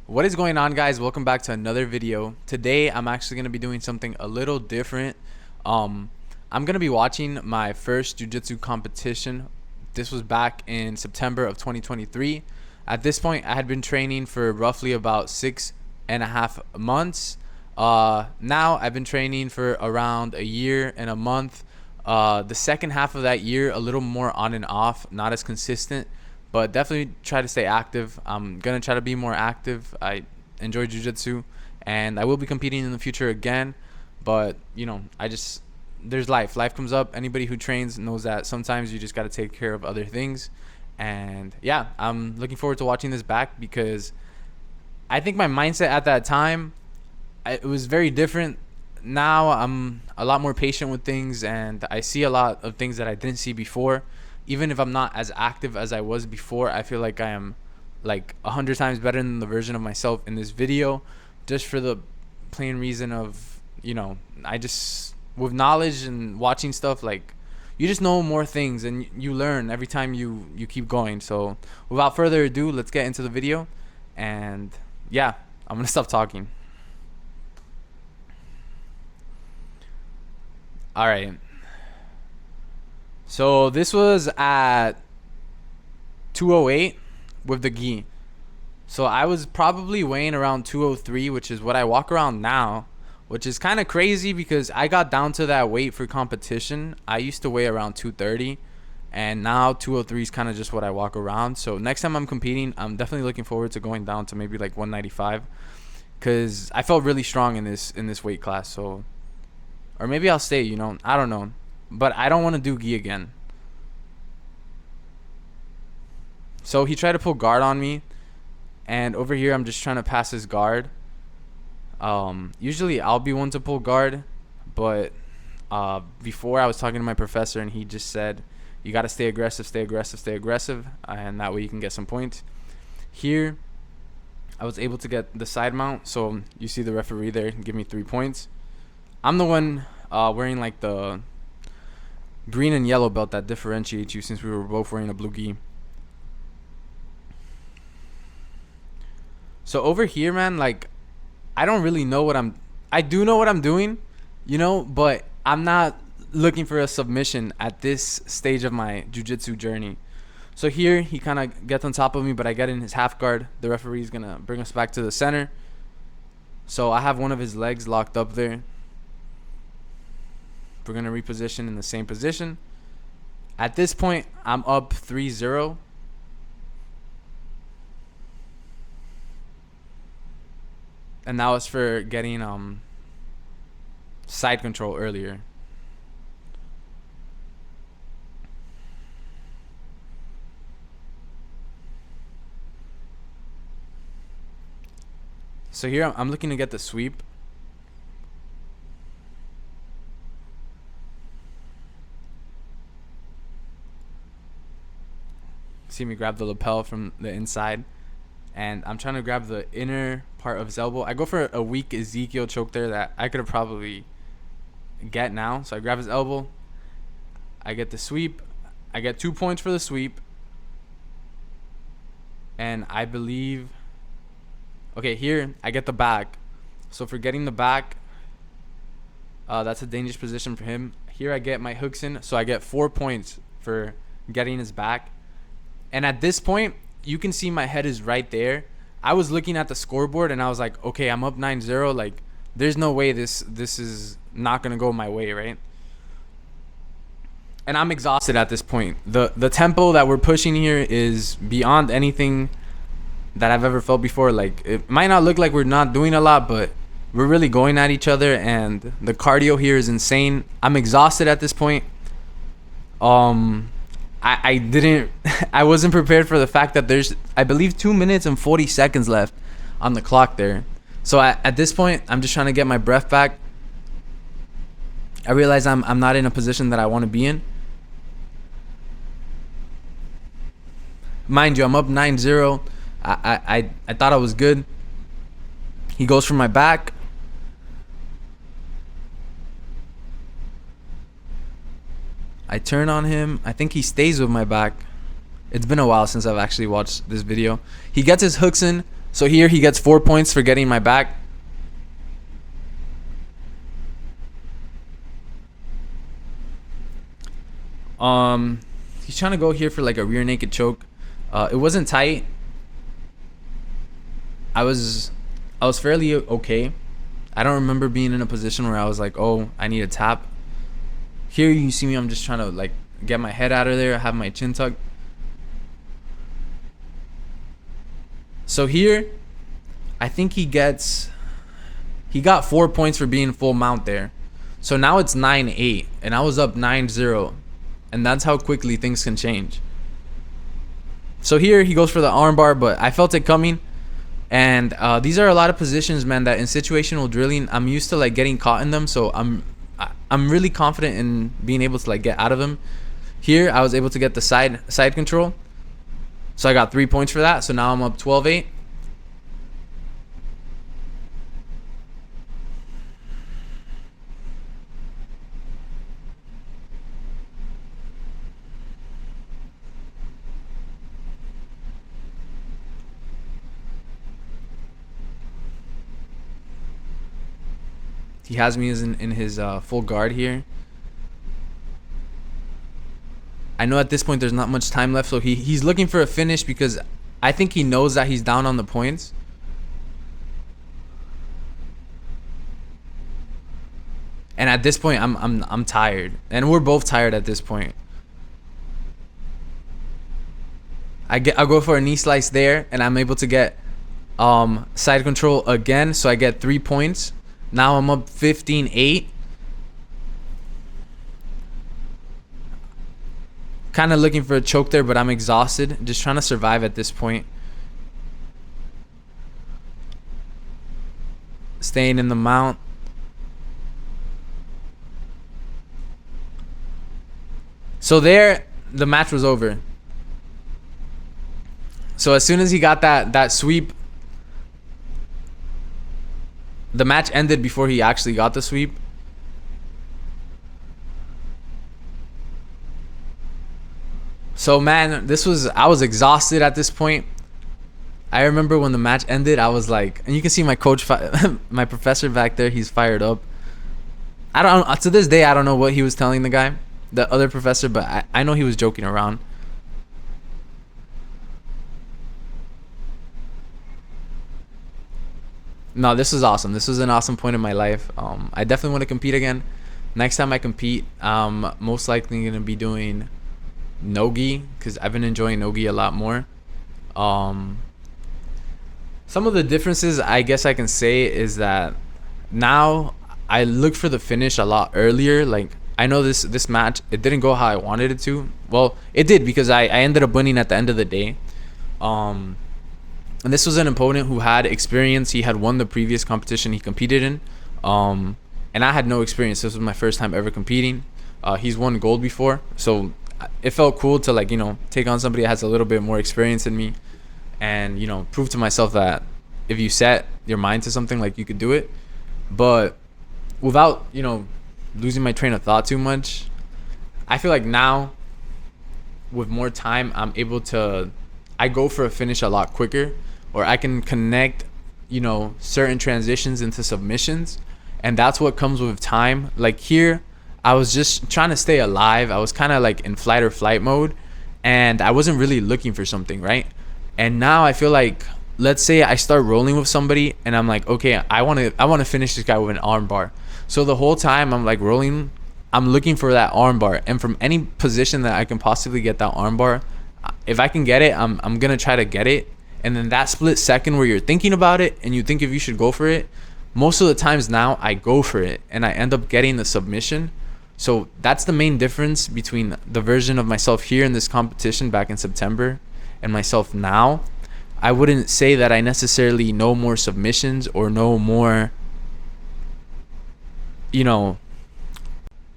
What is going on, guys? Welcome back to another video. Today I'm actually going to be doing something a little different. I'm going to be watching my first jiu-jitsu competition. This was back in September of 2023. At this point I had been training for roughly about 6.5 months. Now I've been training for around a year and a month. The second half of that year, a little more on and off, not as consistent, but definitely try to stay active. I'm gonna try to be more active. I enjoy jiu-jitsu, and I will be competing in the future again. But there's life comes up. Anybody who trains knows that sometimes you just got to take care of other things. And yeah, I'm looking forward to watching this back because I think my mindset at that time, it was very different. Now I'm a lot more patient with things, and I see a lot of things that I didn't see before. Even if I'm not as active as I was before, I feel like I am like 100 times better than the version of myself in this video, just for the plain reason of, I just, with knowledge and watching stuff, like, you just know more things and you learn every time you keep going. So without further ado, let's get into the video. And yeah, I'm gonna stop talking. All right. So this was at 208 with the gi. So I was probably weighing around 203, which is what I walk around now, which is kind of crazy because I got down to that weight for competition. I used to weigh around 230, and now 203 is kind of just what I walk around. So next time I'm competing, I'm definitely looking forward to going down to maybe like 195, because I felt really strong in this weight class. So, or maybe I'll stay, I don't know. But I don't want to do gi again. So he tried to pull guard on me, and over here I'm just trying to pass his guard. Usually I'll be one to pull guard, but before I was talking to my professor, and he just said, you got to stay aggressive, and that way you can get some points. Here I was able to get the side mount, so you see the referee there give me 3 points. I'm the one wearing like the green and yellow belt that differentiates you, since we were both wearing a blue gi. So over here, man, like, I don't really know I do know what I'm doing, but I'm not looking for a submission at this stage of my jiu-jitsu journey. So here he kind of gets on top of me, but I get in his half guard. The referee's gonna bring us back to the center. So I have one of his legs locked up there. We're going to reposition in the same position. At this point, I'm up 3-0. And that was for getting side control earlier. So here I'm looking to get the sweep. See me grab the lapel from the inside, and I'm trying to grab the inner part of his elbow. I go for a weak Ezekiel choke there that I could have probably get now. So I grab his elbow, I get the sweep, I get 2 points for the sweep, and I believe, okay, here I get the back. So for getting the back, that's a dangerous position for him. Here I get my hooks in, so I get 4 points for getting his back. And at this point, you can see my head is right there. I was looking at the scoreboard and I was like, okay, I'm up 9-0. Like, there's no way this is not going to go my way, right? And I'm exhausted at this point. The tempo that we're pushing here is beyond anything that I've ever felt before. Like, it might not look like we're not doing a lot, but we're really going at each other, and the cardio here is insane. I'm exhausted at this point. I wasn't prepared for the fact that there's, I believe, 2 minutes and 40 seconds left on the clock there. So at this point, I'm just trying to get my breath back. I realize I'm not in a position that I want to be in. Mind you, I'm up 9-0. I thought I was good. He goes for my back. I turn on him. I think he stays with my back. It's been a while since I've actually watched this video. He gets his hooks in. So here he gets 4 points for getting my back. He's trying to go here for like a rear naked choke. It wasn't tight. I was fairly okay. I don't remember being in a position where I was like, oh, I need a tap. Here you see me, I'm just trying to like get my head out of there, have my chin tucked. So here, I think he got 4 points for being full mount there. So now it's 9-8, and I was up 9-0. And that's how quickly things can change. So here he goes for the armbar, but I felt it coming. And these are a lot of positions, man, that in situational drilling, I'm used to like getting caught in them. So I'm really confident in being able to like get out of them. Here, I was able to get the side control. So I got 3 points for that. So now I'm up 12-8. He has me in his full guard here. I know at this point there's not much time left, so he's looking for a finish because I think he knows that he's down on the points. And at this point, I'm tired, and we're both tired at this point. I'll go for a knee slice there, and I'm able to get side control again, so I get 3 points. Now I'm up 15-8. Kind of looking for a choke there, but I'm exhausted. Just trying to survive at this point. Staying in the mount. So there, the match was over. So as soon as he got that sweep, the match ended before he actually got the sweep. So man, I was exhausted at this point. I remember when the match ended, I was like, and you can see my coach, my professor back there, he's fired up. To this day, I don't know what he was telling the guy, the other professor, but I know he was joking around. No, this was awesome. This was an awesome point in my life. I definitely want to compete again. Next time I compete, I'm most likely going to be doing no-gi because I've been enjoying no-gi a lot more. Some of the differences I guess I can say is that now I look for the finish a lot earlier. Like, I know this match, it didn't go how I wanted it to. Well, it did because I ended up winning at the end of the day. And this was an opponent who had experience. He had won the previous competition he competed in. And I had no experience. This was my first time ever competing. He's won gold before. So it felt cool to, like, take on somebody that has a little bit more experience than me. And, prove to myself that if you set your mind to something, like, you could do it. But without, losing my train of thought too much, I feel like now with more time, I go for a finish a lot quicker. Or I can connect, certain transitions into submissions. And that's what comes with time. Like here, I was just trying to stay alive. I was kind of like in fight or flight mode. And I wasn't really looking for something, right? And now I feel like, let's say I start rolling with somebody and I'm like, okay, I want to finish this guy with an arm bar. So the whole time I'm like rolling, I'm looking for that arm bar. And from any position that I can possibly get that arm bar, if I can get it, I'm going to try to get it. And then that split second where you're thinking about it and you think if you should go for it, most of the times now I go for it and I end up getting the submission. So that's the main difference between the version of myself here in this competition back in September and myself now. I wouldn't say that I necessarily know more submissions or know more,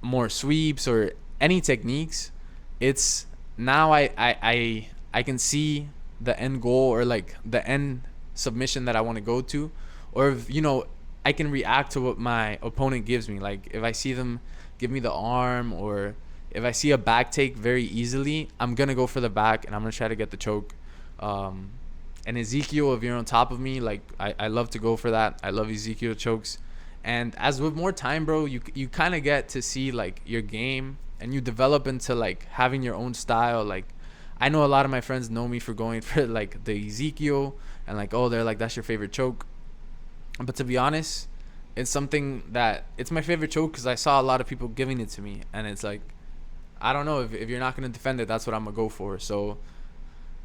more sweeps or any techniques. It's now I can see the end goal or like the end submission that I want to go to, or if I can react to what my opponent gives me. Like if I see them give me the arm, or if I see a back take very easily, I'm gonna go for the back and I'm gonna try to get the choke. an Ezekiel if you're on top of me. Like I love to go for that. I love Ezekiel chokes. And as with more time, bro, you kind of get to see like your game, and you develop into like having your own style. Like I know a lot of my friends know me for going for like the Ezekiel, and like, oh, they're like, that's your favorite choke. But to be honest, it's something that it's my favorite choke because I saw a lot of people giving it to me, and it's like, I don't know, if you're not gonna defend it, that's what I'm gonna go for. So,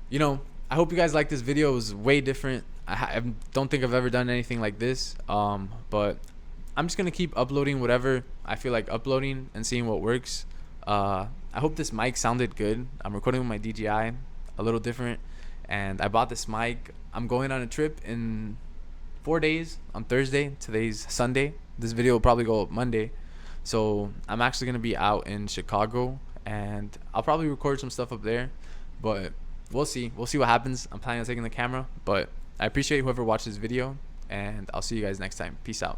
you know, I hope you guys like this video. It was way different. I don't think I've ever done anything like this. But I'm just gonna keep uploading whatever I feel like uploading and seeing what works. I hope this mic sounded good. I'm recording with my DJI, a little different, and I bought this mic. I'm going on a trip in 4 days on Thursday. Today's Sunday. This video will probably go up Monday. So I'm actually gonna be out in Chicago, and I'll probably record some stuff up there, but we'll see what happens. I'm planning on taking the camera, but I appreciate whoever watched this video, and I'll see you guys next time. Peace out.